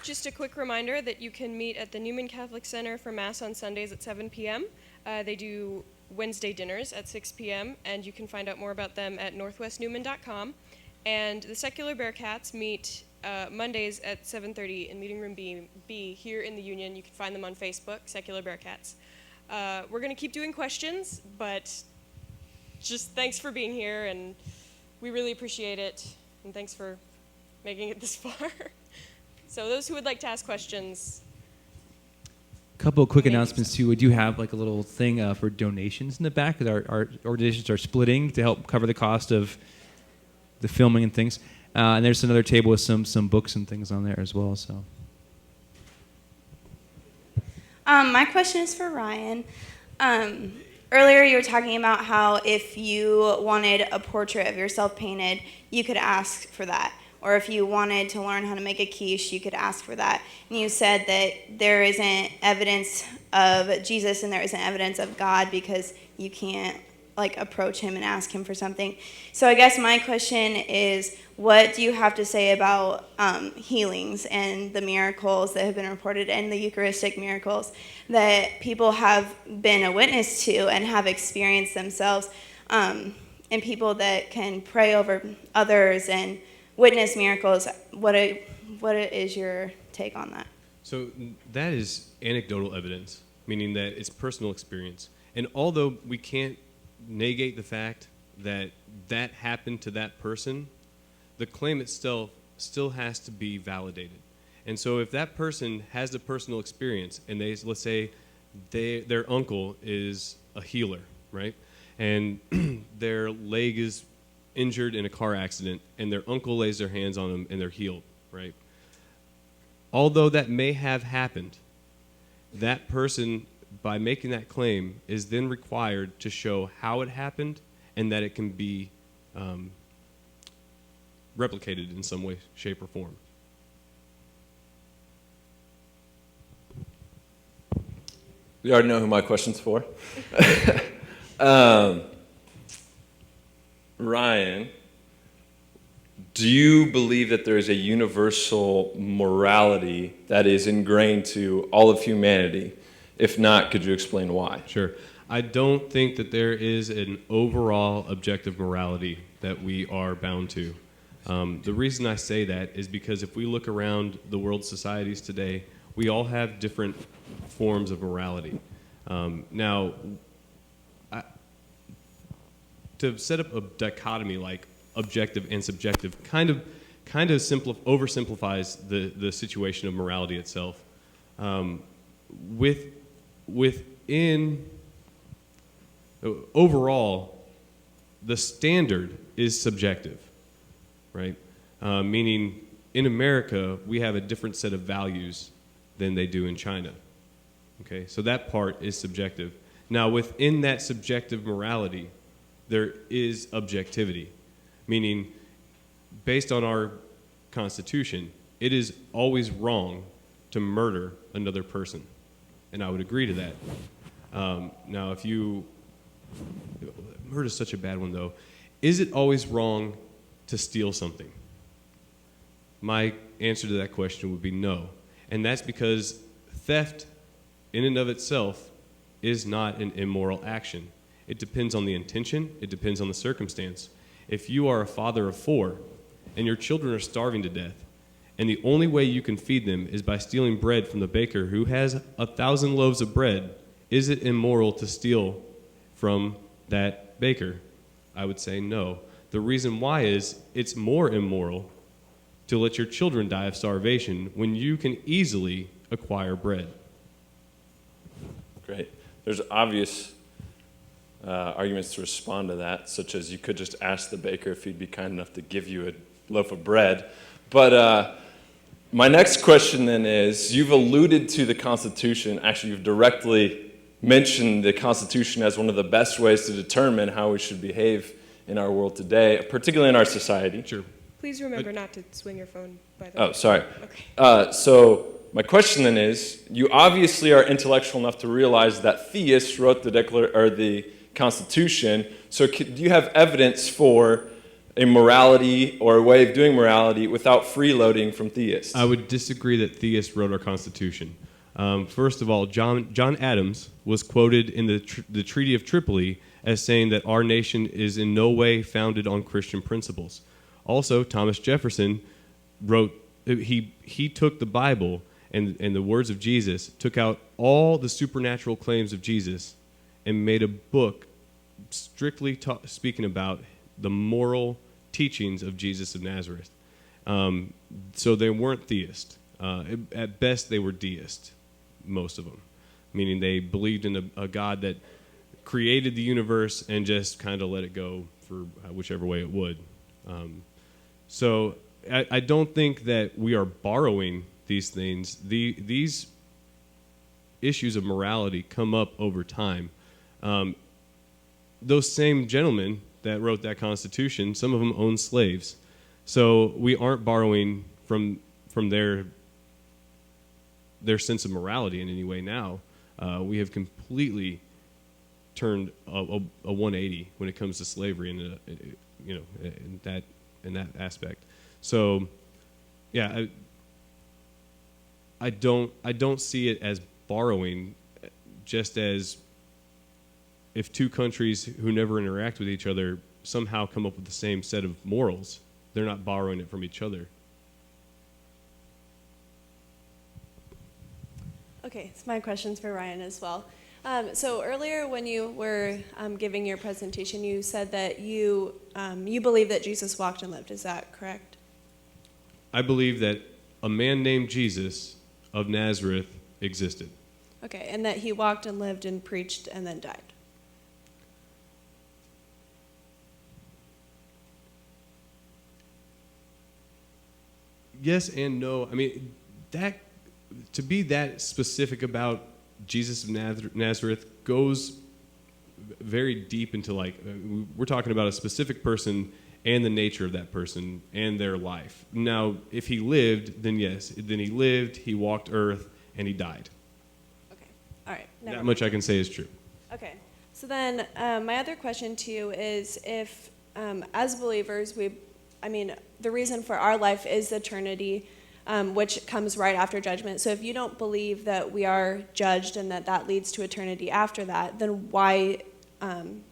Just a quick reminder that you can meet at the Newman Catholic Center for Mass on Sundays at 7 p.m. They do Wednesday dinners at 6 p.m., and you can find out more about them at northwestnewman.com. And the Secular Bearcats meet Mondays at 7:30 in Meeting Room B here in the Union. You can find them on Facebook, Secular Bearcats. We're going to keep doing questions, but just thanks for being here, and we really appreciate it, and thanks for making it this far. So those who would like to ask questions. A couple of quick announcements too. We do have like a little thing for donations in the back, because our organizations are splitting to help cover the cost of the filming and things. And there's another table with some books and things on there as well. So. My question is for Ryan. Earlier you were talking about how if you wanted a portrait of yourself painted, you could ask for that. Or if you wanted to learn how to make a quiche, you could ask for that. And you said that there isn't evidence of Jesus and there isn't evidence of God because you can't approach him and ask him for something. So I guess my question is, what do you have to say about healings and the miracles that have been reported and the Eucharistic miracles that people have been a witness to and have experienced themselves, and people that can pray over others and witness miracles? What is your take on that? So that is anecdotal evidence, meaning that it's personal experience. And although we can't negate the fact that that happened to that person, the claim itself still has to be validated. And so if that person has the personal experience, and let's say their uncle is a healer, right? And their leg is injured in a car accident, and their uncle lays their hands on them, and they're healed, right? Although that may have happened, that person, by making that claim, is then required to show how it happened and that it can be replicated in some way, shape, or form. You already know who my question's for. Ryan, do you believe that there is a universal morality that is ingrained to all of humanity? If not, could you explain why? Sure. I don't think that there is an overall objective morality that we are bound to. The reason I say that is because if we look around the world societies today, we all have different forms of morality. To set up a dichotomy like objective and subjective kind of oversimplifies the situation of morality itself. Overall, the standard is subjective, right? Meaning, in America, we have a different set of values than they do in China. Okay, so that part is subjective. Now, within that subjective morality, there is objectivity, meaning, based on our Constitution, it is always wrong to murder another person, and I would agree to that. Now, murder is such a bad one, though. Is it always wrong to steal something? My answer to that question would be no, and that's because theft, in and of itself, is not an immoral action. It depends on the intention. It depends on the circumstance. If you are a father of 4 and your children are starving to death, and the only way you can feed them is by stealing bread from the baker who has 1,000 loaves of bread, is it immoral to steal from that baker? I would say no. The reason why is it's more immoral to let your children die of starvation when you can easily acquire bread. Great. There's obvious arguments to respond to that, such as you could just ask the baker if he'd be kind enough to give you a loaf of bread. But my next question then is, you've alluded to the Constitution. Actually, you've directly mentioned the Constitution as one of the best ways to determine how we should behave in our world today, particularly in our society. Sure. Please remember not to swing your phone, by the way. Oh, sorry. Okay. So my question then is, you obviously are intellectual enough to realize that theists wrote the Constitution, so do you have evidence for a morality or a way of doing morality without freeloading from theists. I would disagree that theists wrote our Constitution. First of all, John Adams was quoted in the Treaty of Tripoli as saying that our nation is in no way founded on Christian principles. Also, Thomas Jefferson wrote, he took the Bible and the words of Jesus, took out all the supernatural claims of Jesus, and made a book strictly speaking about the moral teachings of Jesus of Nazareth. So they weren't theists. At best, they were deists, most of them, meaning they believed in a God that created the universe and just kind of let it go for whichever way it would. So I don't think that we are borrowing these things. These issues of morality come up over time. Those same gentlemen that wrote that Constitution, some of them owned slaves. So we aren't borrowing from their sense of morality in any way now. We have completely turned a 180 when it comes to slavery in that aspect. So, yeah, I don't see it as borrowing, just as if two countries who never interact with each other somehow come up with the same set of morals, they're not borrowing it from each other. Okay, so my question's for Ryan as well. So earlier when you were giving your presentation, you said that you believe that Jesus walked and lived. Is that correct? I believe that a man named Jesus of Nazareth existed. Okay, and that he walked and lived and preached and then died. Yes and no. I mean, to be that specific about Jesus of Nazareth goes very deep into, like, we're talking about a specific person and the nature of that person and their life. Now, if he lived, then yes. Then he lived, he walked earth, and he died. Okay, all right. That much I can say is true. Okay, so then my other question to you is if, as believers, the reason for our life is eternity, which comes right after judgment. So if you don't believe that we are judged and that leads to eternity after that, then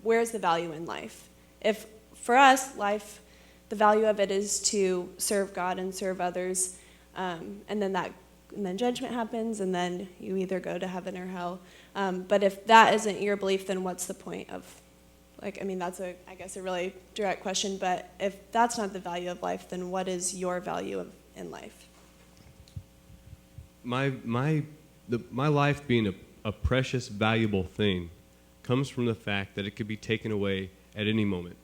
where's the value in life? If for us, life, the value of it is to serve God and serve others, and then judgment happens, and then you either go to heaven or hell. But if that isn't your belief, then what's the point of? That's I guess a really direct question, but if that's not the value of life, then what is your value in life? My life being a precious, valuable thing comes from the fact that it could be taken away at any moment,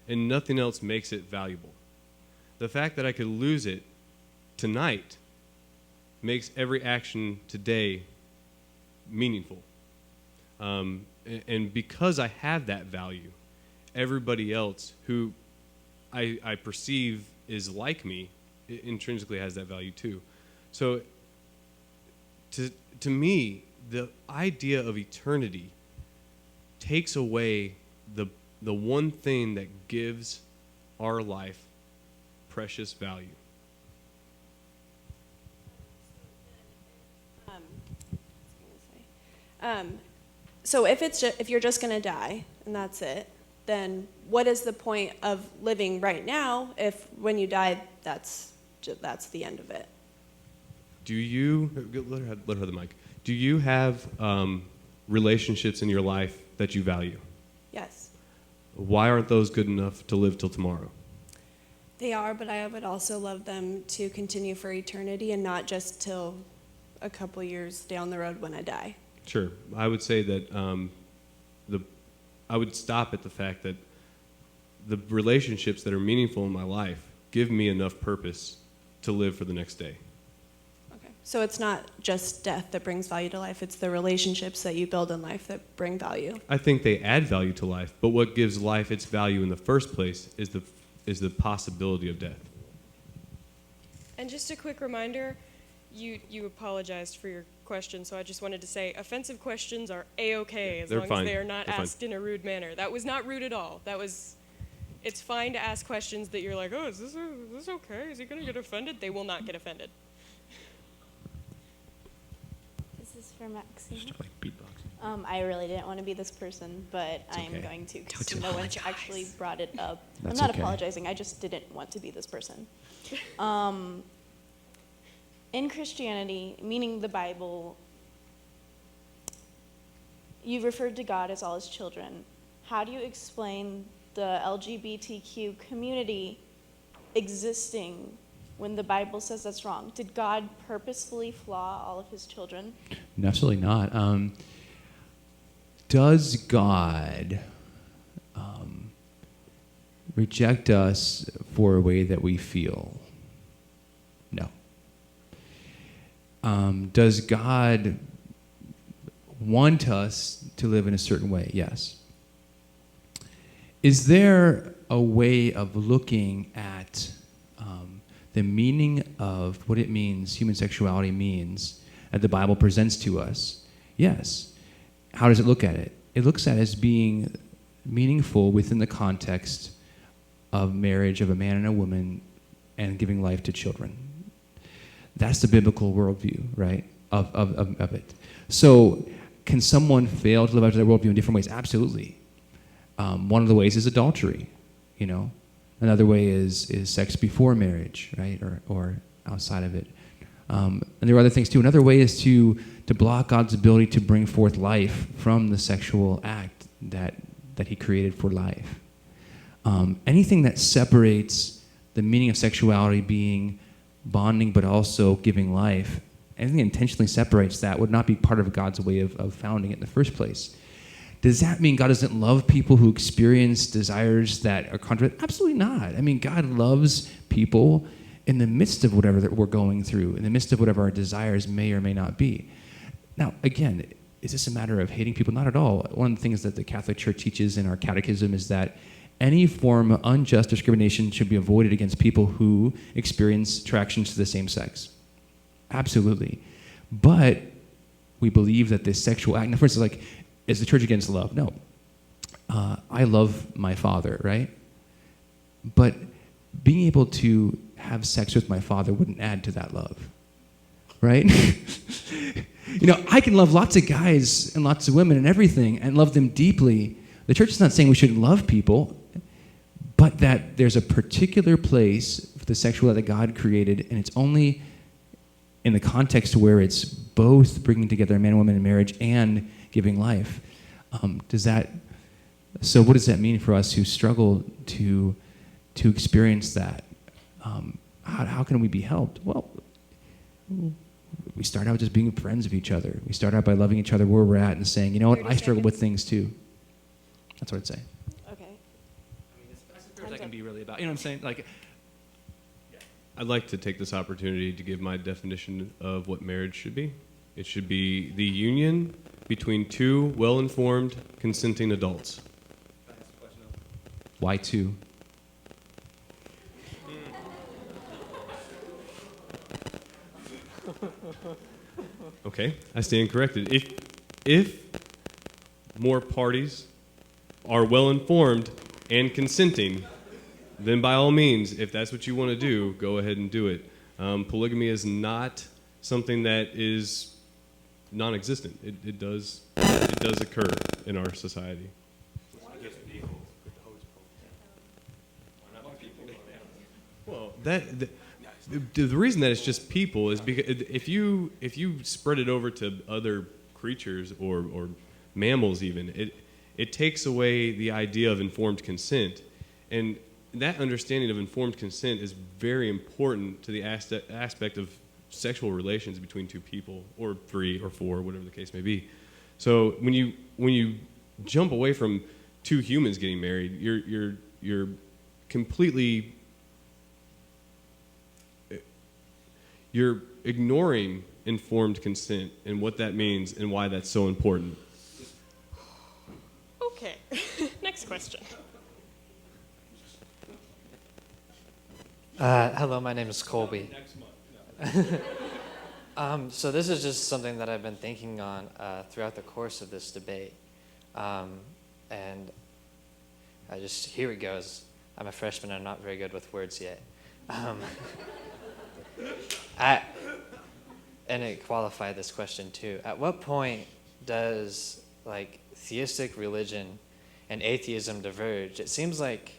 and nothing else makes it valuable. The fact that I could lose it tonight makes every action today meaningful. And because I have that value, everybody else who I perceive is like me intrinsically has that value too. So to me, the idea of eternity takes away the one thing that gives our life precious value. So if you're just going to die and that's it, then what is the point of living right now if when you die that's the end of it? Do you let her the mic? Do you have relationships in your life that you value? Yes. Why aren't those good enough to live till tomorrow? They are, but I would also love them to continue for eternity and not just till a couple years down the road when I die. Sure. I would say that I would stop at the fact that the relationships that are meaningful in my life give me enough purpose to live for the next day. Okay. So it's not just death that brings value to life, it's the relationships that you build in life that bring value. I think they add value to life, but what gives life its value in the first place is the possibility of death. And just a quick reminder, you apologized for your question, so I just wanted to say offensive questions are A-okay as They're long fine. as they are not They're fine. asked in a rude manner. That was not rude at all. That was It's fine to ask questions that you're like, oh, is this okay? Is he going to get offended? They will not get offended. This is for Maxine. Start like beatboxing. I really didn't want to be this person, but I am okay. going to because Don't no one's apologize. actually brought it up. That's I'm not okay. apologizing. I just didn't want to be this person. In Christianity, meaning the Bible, you referred to God as all his children. How do you explain the LGBTQ community existing when the Bible says that's wrong? Did God purposefully flaw all of his children? No, absolutely not. Does God reject us for a way that we feel? No. Does God want us to live in a certain way? Yes. Is there a way of looking at the meaning of what it means, human sexuality means, that the Bible presents to us? Yes. How does it look at it? It looks at it as being meaningful within the context of marriage of a man and a woman and giving life to children. That's the biblical worldview, right, of it. So can someone fail to live out their worldview in different ways? Absolutely. One of the ways is adultery, you know. Another way is sex before marriage, right, or outside of it. And there are other things too. Another way is to block God's ability to bring forth life from the sexual act that he created for life. Anything that separates the meaning of sexuality being bonding but also giving life, anything that intentionally separates that would not be part of God's way of founding it in the first place. Does that mean God doesn't love people who experience desires that are contrary? Absolutely not. I mean, God loves people in the midst of whatever that we're going through, in the midst of whatever our desires may or may not be. Now, again, is this a matter of hating people? Not at all. One of the things that the Catholic Church teaches in our catechism is that any form of unjust discrimination should be avoided against people who experience attractions to the same sex. Absolutely. But we believe that this sexual act, for instance, like, is the church against love? No. I love my father, right? But being able to have sex with my father wouldn't add to that love, right? You know, I can love lots of guys and lots of women and everything and love them deeply. The church is not saying we shouldn't love people, but that there's a particular place for the sexuality that God created, and it's only in the context where it's both bringing together a man and woman in marriage and giving life. So what does that mean for us who struggle to experience that? How can we be helped? Well, we start out just being friends of each other. We start out by loving each other where we're at and saying, you know what, I struggle with things too. That's what I'd say. Okay. I mean, that's as fair as I can be really about. You know what I'm saying? Like, I'd like to take this opportunity to give my definition of what marriage should be. It should be the union between two well-informed, consenting adults. why two? Okay, I stand corrected. If more parties are well-informed and consenting, then by all means, if that's what you want to do, go ahead and do it. Polygamy is not something that is non-existent. It does occur in our society. Well, the reason that it's just people is because if you spread it over to other creatures or mammals even, it takes away the idea of informed consent, and that understanding of informed consent is very important to the aspect of sexual relations between two people, or three or four, whatever the case may be. So when you jump away from two humans getting married, you're completely you're ignoring informed consent and what that means and why that's so important. Okay, next question. Hello, my name is Colby. So this is just something that I've been thinking on throughout the course of this debate. And here it goes. I'm a freshman. I'm not very good with words yet. I, and it qualify this question too. At what point does like theistic religion and atheism diverge? It seems like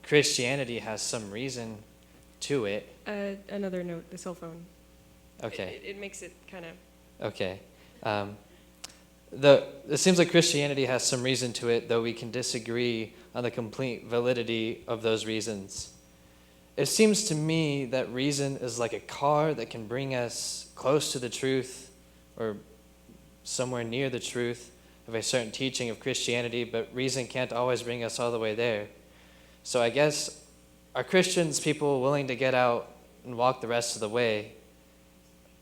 Christianity has some reason to it. Another note: the cell phone. Okay. It makes it kind of. Okay. It seems like Christianity has some reason to it, though we can disagree on the complete validity of those reasons. It seems to me that reason is like a car that can bring us close to the truth or somewhere near the truth of a certain teaching of Christianity, but reason can't always bring us all the way there. So I guess, are Christians people willing to get out and walk the rest of the way?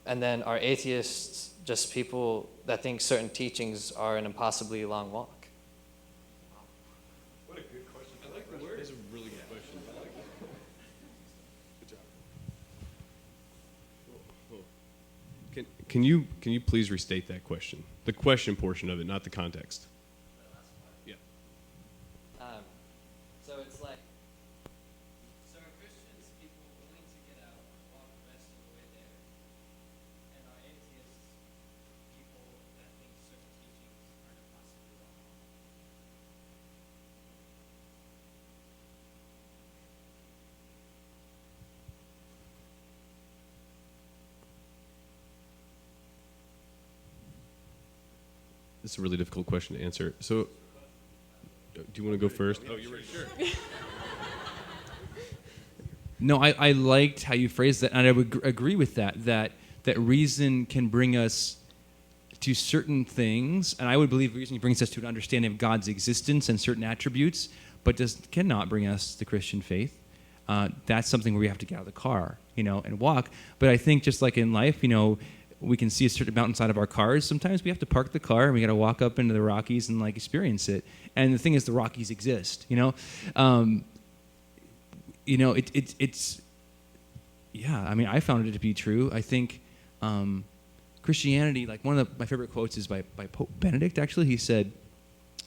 And then are atheists just people that think certain teachings are an impossibly long walk? What a good question. I like the word. That's a really good question. I like that. Good job. Cool. Can you please restate that question? The question portion of it, not the context. Yeah. So it's like, so are Christians people willing to get out and walk the rest of the way there? And are atheists people that think certain teachings are impossibly wrong? This is a really difficult question to answer. So, do you want to go first? Oh, you're ready. Sure. No, I liked how you phrased that, and I would agree with that reason can bring us to certain things, and I would believe reason brings us to an understanding of God's existence and certain attributes, but cannot bring us the Christian faith. That's something where we have to get out of the car, and walk. But I think just like in life, we can see a certain mountainside of our cars. Sometimes we have to park the car and we got to walk up into the Rockies and experience it. And the thing is, the Rockies exist. It's yeah. I mean, I found it to be true. I think Christianity, like one of my favorite quotes is by Pope Benedict. Actually, he said,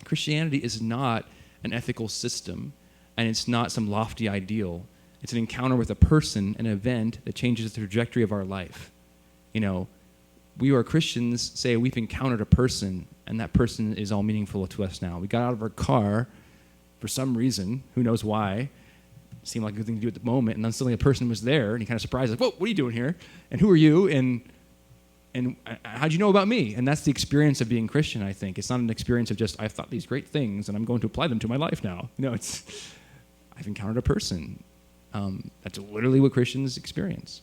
"Christianity is not an ethical system, and it's not some lofty ideal. It's an encounter with a person, an event that changes the trajectory of our life." We are Christians say we've encountered a person, and that person is all meaningful to us now. We got out of our car for some reason, who knows why. It seemed like a good thing to do at the moment, and then suddenly a person was there, and he kind of surprised, like, "Whoa, what are you doing here? And who are you? And how'd you know about me?" And that's the experience of being Christian, I think. It's not an experience of just, I've thought these great things, and I'm going to apply them to my life now. I've encountered a person. That's literally what Christians experience.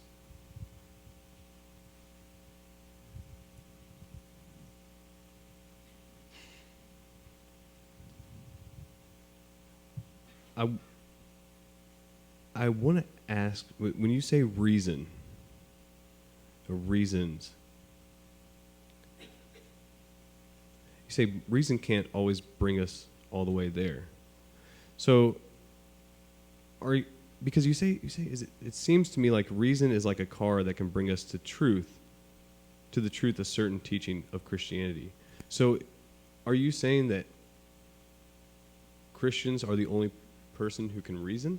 I want to ask, when you say reason, or reasons, you say reason can't always bring us all the way there. So, because you say, it seems to me like reason is like a car that can bring us to the truth of certain teaching of Christianity. So, are you saying that Christians are the only person who can reason?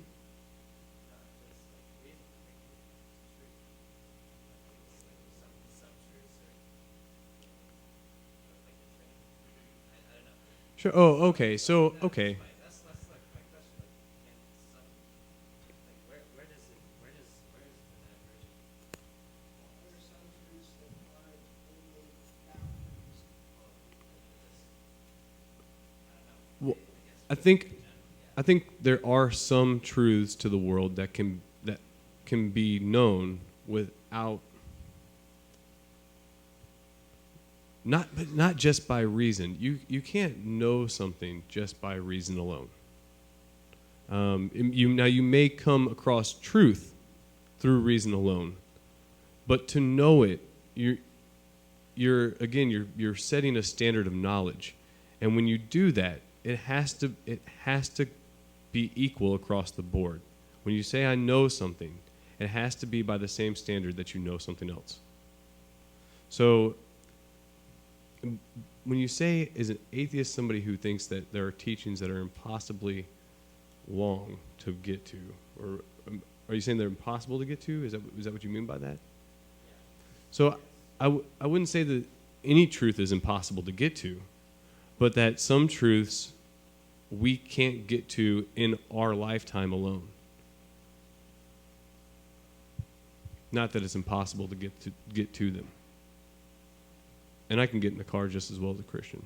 Sure. Oh, okay. So, okay. Well, I think there are some truths to the world that can be known without not just by reason. You can't know something just by reason alone. You may come across truth through reason alone, but to know it, you're setting a standard of knowledge, and when you do that, it has to be equal across the board. When you say I know something, it has to be by the same standard that you know something else. So when you say, is an atheist somebody who thinks that there are teachings that are impossibly long to get to? Or are you saying they're impossible to get to? Is that what you mean by that? So I wouldn't say that any truth is impossible to get to, but that some truths we can't get to in our lifetime alone. Not that it's impossible to get to them. And I can get in the car just as well as a Christian.